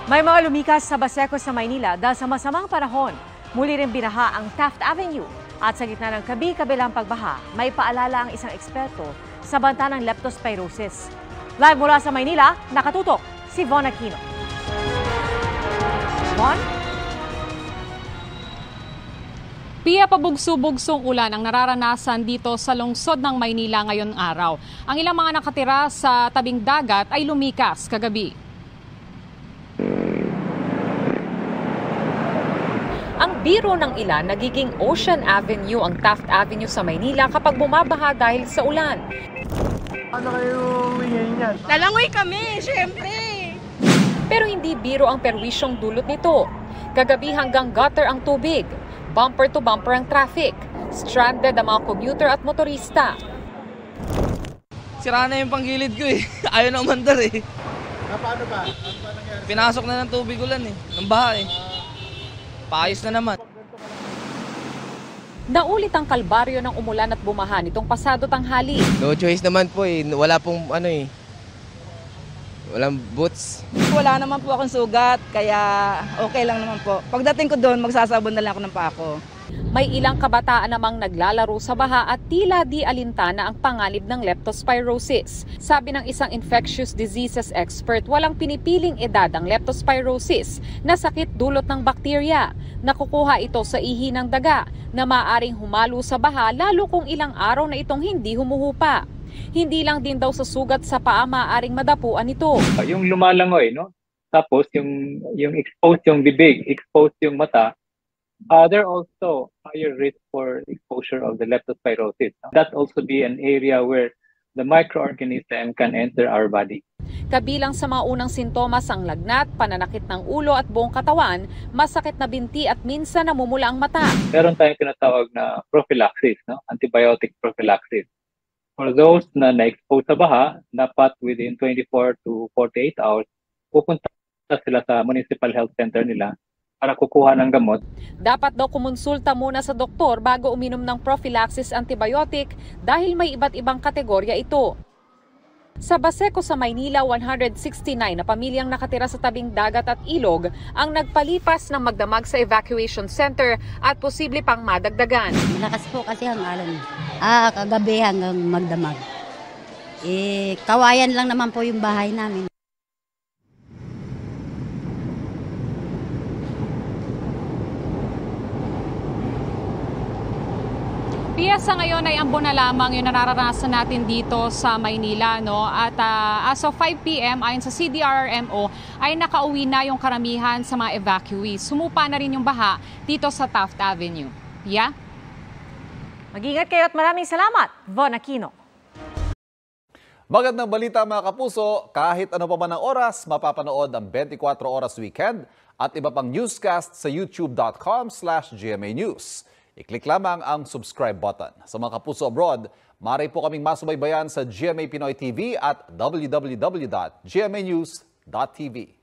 May mga lumikas sa Baseco sa Maynila dahil sa masamang panahon. Muli rin binaha ang Taft Avenue at sa gitna ng kabi-kabilang pagbaha, may paalala ang isang eksperto sa banta ng leptospirosis. Live mula sa Maynila, nakatutok si Von Aquino. Von? Pia, pabugso-bugsong ulan ang nararanasan dito sa lungsod ng Maynila ngayon araw. Ang ilang mga nakatira sa tabing dagat ay lumikas kagabi. Ang biro ng ilan, nagiging Ocean Avenue ang Taft Avenue sa Maynila kapag bumabaha dahil sa ulan. Ano kayo humingi niyan? Lalangoy kami, syempre. Pero hindi biro ang perwisyong dulot nito. Kagabi hanggang gutter ang tubig. Bumper to bumper ang traffic. Stranded ang mga commuter at motorista. Sira na yung panggilid ko eh. Ayaw na umandar eh. Paano ba? Ano ba nangyari? Pinasok na ng tubig ulan eh. Ng baha eh. Paayos na naman. Naulit ang kalbaryo ng umulan at bumaha nitong pasado tanghali. No choice naman po eh. Wala pong walang boots. Wala naman po akong sugat, kaya okay lang naman po. Pagdating ko doon, magsasabon na lang ako ng pako. May ilang kabataan namang naglalaro sa baha at tila di alintana ang panganib ng leptospirosis. Sabi ng isang infectious diseases expert, walang pinipiling edad ang leptospirosis na sakit dulot ng bakterya. Nakukuha ito sa ihi ng daga na maaring humalo sa baha lalo kung ilang araw na itong hindi humuhupa. Hindi lang din daw sa sugat sa paa maaaring madapuan ito. Yung lumalangoy, no? Tapos yung exposed yung bibig, exposed yung mata, there are also higher risk for exposure of the leptospirosis. That also be an area where the microorganism can enter our body. Kabilang sa mga unang sintomas ang lagnat, pananakit ng ulo at buong katawan, masakit na binti at minsan namumula ang mata. Meron tayong tinatawag na prophylaxis, no? Antibiotic prophylaxis. For those na na-expose sa baha, dapat within 24 to 48 hours, pupunta sila sa municipal health center nila para kukuha ng gamot. Dapat daw kumonsulta muna sa doktor bago uminom ng prophylaxis antibiotic dahil may iba't ibang kategorya ito. Sa Baseco sa Maynila, 169 na pamilyang nakatira sa tabing dagat at ilog ang nagpalipas ng magdamag sa evacuation center at posible pang madagdagan. Malakas po kasi ang alon. Kagabi hanggang magdamag. Kawayan lang naman po yung bahay namin. Pia, sa ngayon ay ambon na lamang yung nararanasan natin dito sa Maynila, no? At as of 5 p.m. ayon sa CDRRMO ay nakauwi na yung karamihan sa mga evacuees. Sumupa na rin yung baha dito sa Taft Avenue. Pia? Mag-ingat kayo at maraming salamat, Von Aquino. Magandang balita mga kapuso, kahit ano pa man ang oras, mapapanood ang 24 Oras Weekend at iba pang newscast sa youtube.com/GMA News. I-click lamang ang subscribe button. Sa mga kapuso abroad, maaari po kaming masubaybayan sa GMA Pinoy TV at www.gmanews.tv.